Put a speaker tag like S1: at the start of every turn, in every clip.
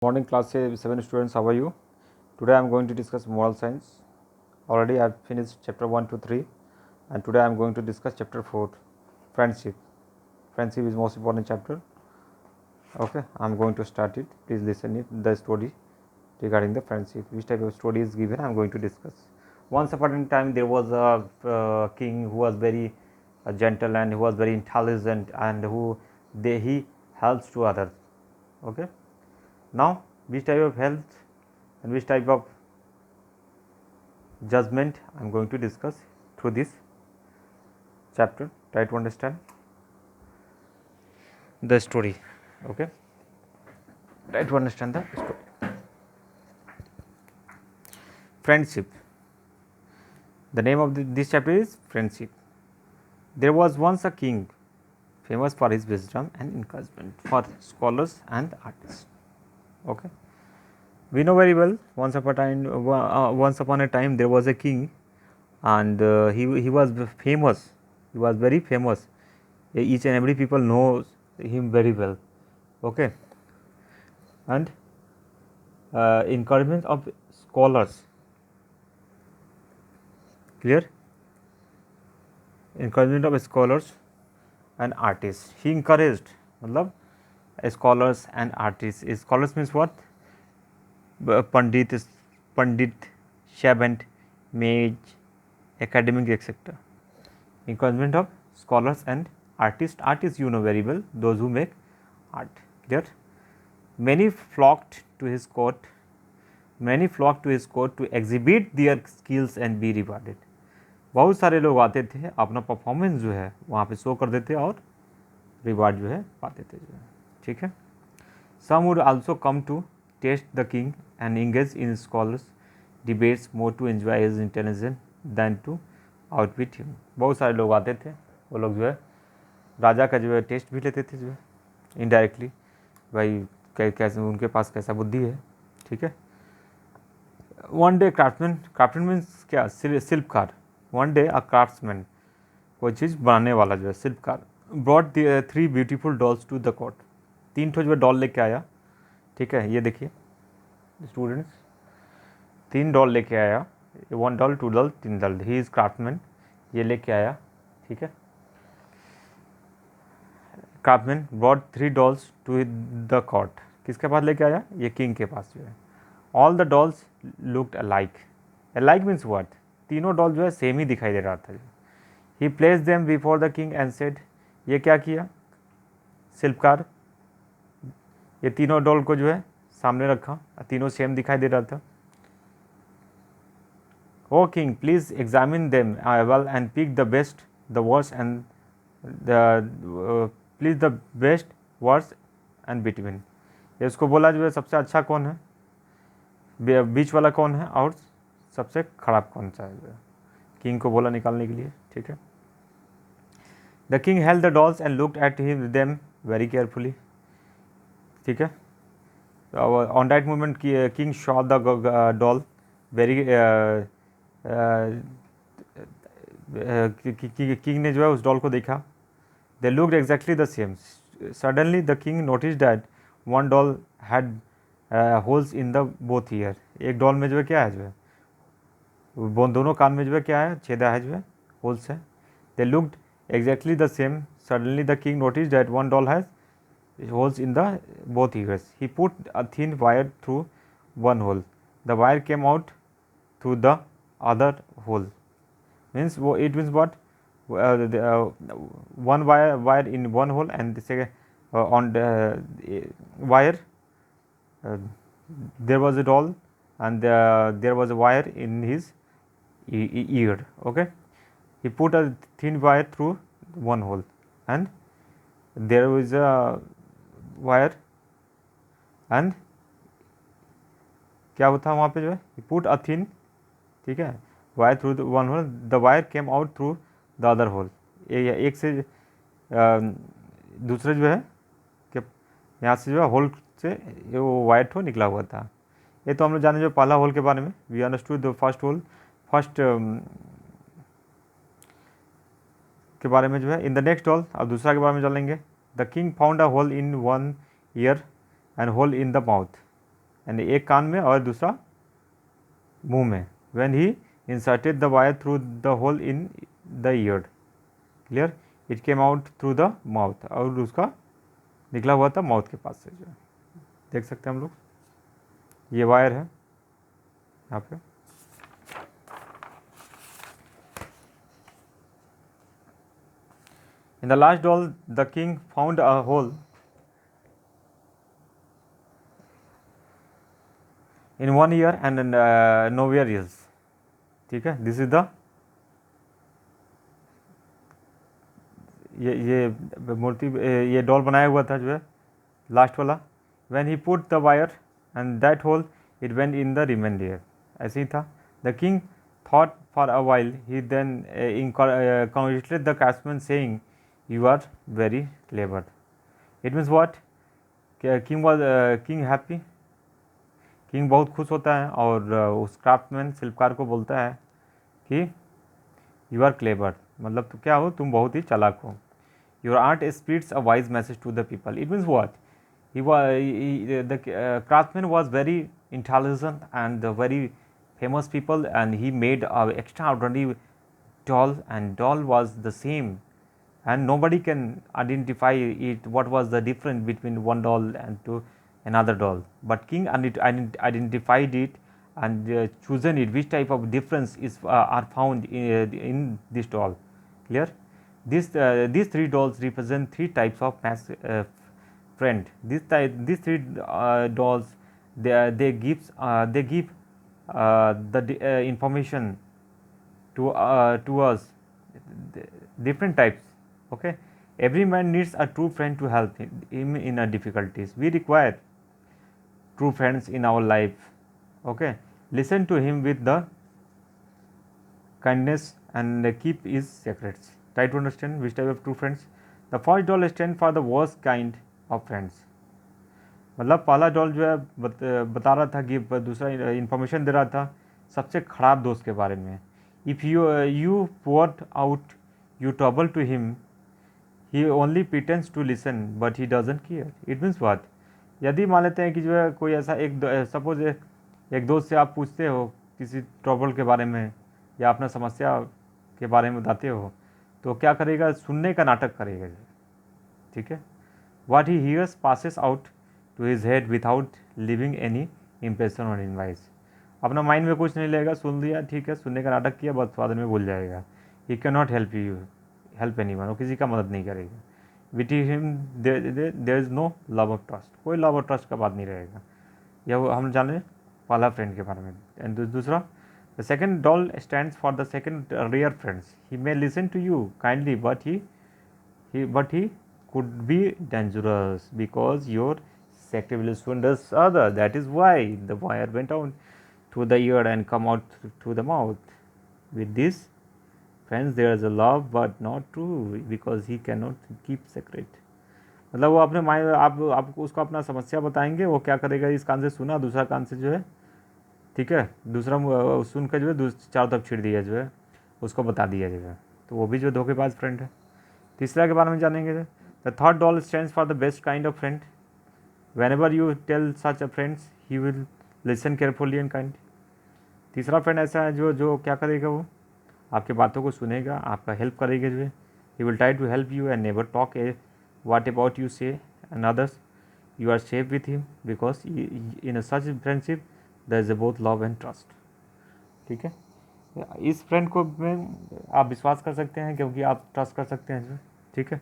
S1: Morning class 7 students, how are you? Today I am going to discuss moral science. Already I have finished chapter 1 to 3 and today I am going to discuss chapter 4, friendship. Friendship is most important chapter. Okay, I am going to start it. Please listen it, the story regarding the friendship. Which type of story is given I am going to discuss. Once upon a time there was a king who was very gentle and who was very intelligent and he helps to others. Okay, now which type of help and which type of judgment I am going to discuss through this chapter. Try to understand the story. Okay, try to understand the story. Friendship. The name of this chapter is friendship. There was once a king famous for his wisdom and encouragement for scholars and artists. Okay, we know very well. Once upon a time, there was a king, and he was famous. He was very famous. Each and every people knows him very well. Okay, and encouragement of scholars. Clear? Encouragement of scholars and artists. He encouraged, मतलब scholars and artists. Scholars means what? Pandit, savant, mage, academic, etc. Encouragement of scholars and artists. Artists you know very well, those who make art. Clear? Many flocked to his court. Many flocked to his court to exhibit their skills and be rewarded. बहुत सारे लोग आते थे, अपना performance जो है वहाँ पे शो कर देते और रिवार्ड जो है पाते थे जो है. ठीक है. Some would also come to test the king and engage in scholars debates more to enjoy his intelligence than to outwit him. बहुत सारे लोग आते थे, वो लोग जो है राजा का जो है टेस्ट भी लेते थे जो है इनडायरेक्टली, भाई कैसे उनके पास कैसा बुद्धि है. ठीक है. वन डे क्राफ्टमैन मीन्स क्या? शिल्पकार. वन डे अ क्राफ्ट्समैन, कोई चीज़ बनाने वाला जो है शिल्पकार, brought 3 beautiful dolls to the court. 3 ठो जो है डॉल लेके आया. ठीक है, ये देखिए स्टूडेंट्स, 3 डॉल लेके आया. 1 doll, 2 doll, 3 doll. He is craftsman, ये लेके आया. ठीक है. Craftsman brought 3 dolls to the court. किसके पास लेके आया? ये किंग के पास जो है. All the dolls looked alike. Alike means what? तीनों डॉल जो है सेम ही दिखाई दे रहा था. He place them before the king and said. ये क्या किया शिल्पकार? ये तीनों डॉल को जो है सामने रखा, तीनों सेम दिखाई दे रहा था. O king please examine them well and pick the best, the worst and the please the best, worst and between. ये उसको बोला जो है सबसे अच्छा कौन है, बीच वाला कौन है और सबसे खराब कौन सा है. किंग को बोला निकालने के लिए. ठीक है. The king held the dolls and looked at them very carefully. ठीक है. On that moment king Shaw the doll very, king ने जो है उस डॉल को देखा. They looked exactly the same. Suddenly the king notice that one doll had holes in the both year. एक doll में जो है क्या है, जो है वो दोनों कान में जो है क्या है, छेदा है, जो है होल्स है. They looked exactly the same. Suddenly the king notice that one doll has holes in the both ears. He put a thin wire through one hole. The wire came out through the other hole. Means it means what? One wire in one hole and the second on the wire there was a doll and there was a wire in his ear. Okay. He put a thin wire through one hole and there was a wire and क्या होता है वहाँ पे जो है, put a thin. ठीक है. Wire through one hole, the wire came out through the other hole. एक से दूसरे जो है कि यहाँ से जो है होल से वो वायर थ्रू निकला हुआ था. ये तो हम लोग जाने जो पहला होल के बारे में. We understood the first hole, first के बारे में जो है. इन द नेक्स्ट होल अब दूसरा के बारे में जानेंगे. The king found a hole in one ear and hole in the mouth. यानी एक कान में और दूसरा मुंह में. When he inserted the wire through the hole in the ear, clear, it came out through the mouth, और उसका निकला हुआ था माउथ के पास से. जो देख सकते हैं हम लोग, ये वायर है यहाँ पे. In the last doll, the king found a hole in one ear and nowhere else. ठीक है, दिस इज द ये मूर्ति, ये डॉल बनाया हुआ था जो है लास्ट वाला. When he put the wire and that hole, it went in the remaining ear. ऐसे ही था. The king thought for a while. He then congratulated the craftsman, saying, "You are very clever." It means what? King happy. King बहुत खुश होता है और उस craftsman शिल्पकार को बोलता है कि यू आर क्लेवर, मतलब तो क्या हो, तुम बहुत ही चालाक हो. Your art spirits a wise message to the people. It means what? The craftman was very intelligent and very famous people, and he made a extraordinary doll, and doll was the same, and nobody can identify it, what was the difference between one doll and to another doll. But king identified it and chosen it which type of difference is are found in this doll. Clear? These three dolls represent three types of friend. These three dolls, they give the information to us, different types. Okay, every man needs a true friend to help him in a difficulties. We require true friends in our life. Okay, listen to him with the kindness and keep his secrets. Try to understand which type of true friends. The first doll stands for the worst kind of friends. मतलब पहला doll जो है बता रहा था कि दूसरा information दे रहा था सबसे खराब दोस्त के बारे में. If you pour out you trouble to him, he only pretends to listen but he doesn't care. It means what? यदि मान लेते हैं कि जो है कोई ऐसा सपोज एक दोस्त से आप पूछते हो किसी ट्रबल के बारे में या अपना समस्या के बारे में बताते हो, तो क्या करेगा? सुनने का नाटक करेगा. ठीक है. What he hears passes out to his head without leaving any impression on invoice. अपना माइंड में कुछ नहीं लेगा, सुन लिया, ठीक है, सुनने का नाटक किया, बस बाद में भूल जाएगा. He can not help anyone, वो किसी का मदद नहीं करेगा. With him there is no love of trust, कोई लव ऑफ ट्रस्ट का बात नहीं रहेगा. यह हम जाने पहला फ्रेंड के बारे में. एंड दूसरा, the second doll stands for the second rare friends. He may listen to you kindly but he could be dangerous because your sacrifice wonders other. That is why the wire went out through the ear and come out through the mouth. With this friends there is a love but not true because he cannot keep secret. मतलब वो अपने mind आप उसको अपना समस्या बताएंगे, वो क्या करेगा? इस कान से सुना, दूसरा कान से जो है, ठीक है, दूसरा सुन कर जो है चारों तरफ छिड़ दिया, जो है उसको बता दिया जो है, तो वो भी जो धोखेबाज फ्रेंड है. तीसरा के बारे में जानेंगे. The third doll stands for the best kind of friend. Whenever you tell such a friend, he will listen carefully and kindly. तीसरा फ्रेंड ऐसा है जो क्या करेगा? वो आपके बातों को सुनेगा, आपका हेल्प करेगा जो है. He will try to help you and never talk what about you say and others. You are safe with him because in a such friendship there is both love and trust. ठीक है. इस friend को में आप विश्वास कर सकते हैं क्योंकि आप ट्रस्ट कर सकते हैं जो, ठीक है,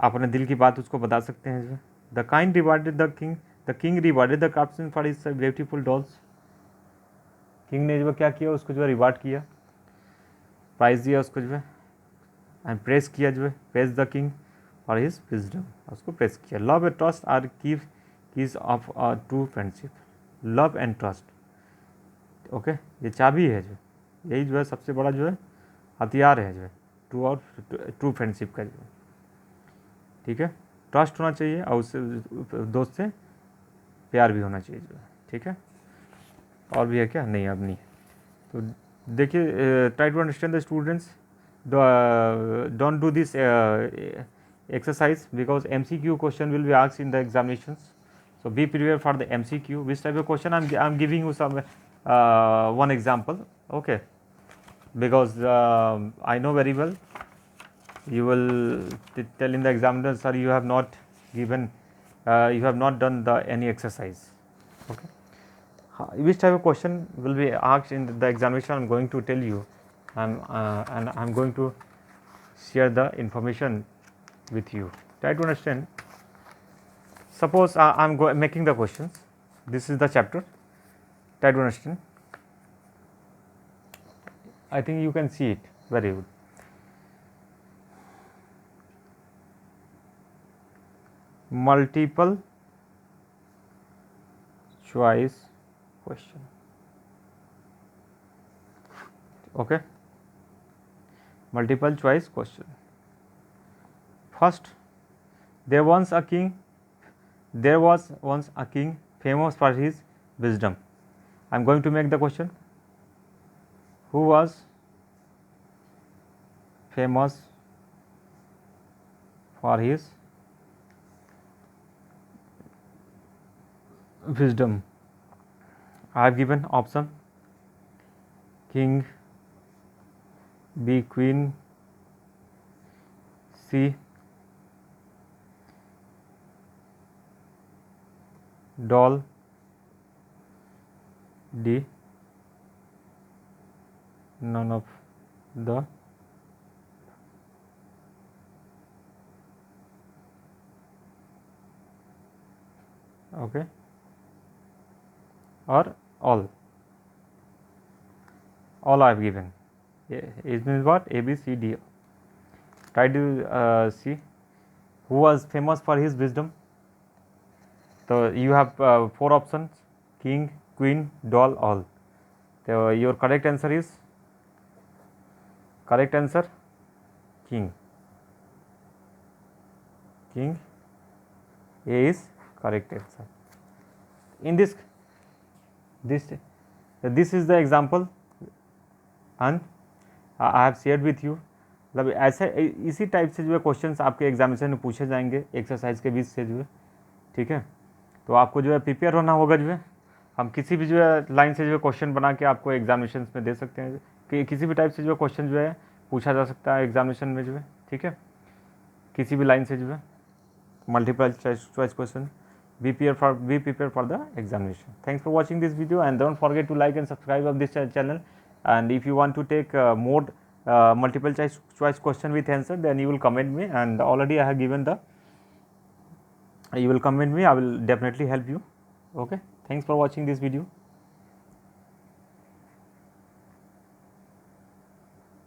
S1: आप अपने दिल की बात उसको बता सकते हैं जो. The kind rewarded the king rewarded the craftsman for his beautiful dolls. King ने जो क्या किया, उसको जो है रिवार्ड किया, प्राइज दिया उसको जो है, एंड प्रेस किया जो है, press the king for his wisdom, उसको प्रेस किया. Love and trust are keys of a true friendship. Love and trust, okay, ये चाबी है जो, यही जो है सबसे बड़ा जो है हथियार है जो है ट्रू फ्रेंडशिप का जो है. ठीक है, ट्रस्ट होना चाहिए और उससे दोस्त से प्यार भी होना चाहिए जो है. ठीक है, और भी है क्या? नहीं, अब नहीं. तो देखिए, try to understand the students, don't do this exercise because MCQ question will be asked in the examinations. So be prepared for the MCQ. Which type of question? I'm giving you some one example, okay? Because I know very well you will tell in the examiner, sir, you have not given, you have not done the any exercise, okay? Which type of question will be asked in the examination? I'm going to tell you, and I'm going to share the information with you. Try to understand. Suppose I'm making the questions. This is the chapter. Try to understand. I think you can see it very good. Multiple choice question. Okay. Multiple choice question. First, there was once a king famous for his wisdom. I am going to make the question. Who was famous for his wisdom? I have given option: king, B, queen, C, doll, D, none of the okay, or all I have given. It means what? A, B, C, D. Try to see who was famous for his wisdom. So you have 4 options: king, queen, doll, all. So your correct answer is king. King, A is correct answer. In this is the example, and I have shared with you. मतलब ऐसे इसी type से जो है questions आपके examination में पूछे जाएंगे एक्सरसाइज के बीच से जो है, ठीक है? तो आपको जो है प्रिपेयर होना होगा जो है। हम किसी भी जो है लाइन से जो है क्वेश्चन बना के आपको एग्जामिनेशन में दे सकते हैं कि किसी भी टाइप से जो है क्वेश्चन जो है पूछा जा सकता है एग्जामिनेशन में जो है, ठीक है? किसी भी लाइन से जो है multiple choice question. Be prepared for the examination. Thanks for watching this video, and don't forget to like and subscribe of this channel. And if you want to take more multiple choice question with answer, then you will comment me, and already I have given the, you will comment me, I will definitely help you. Okay, thanks for watching this video.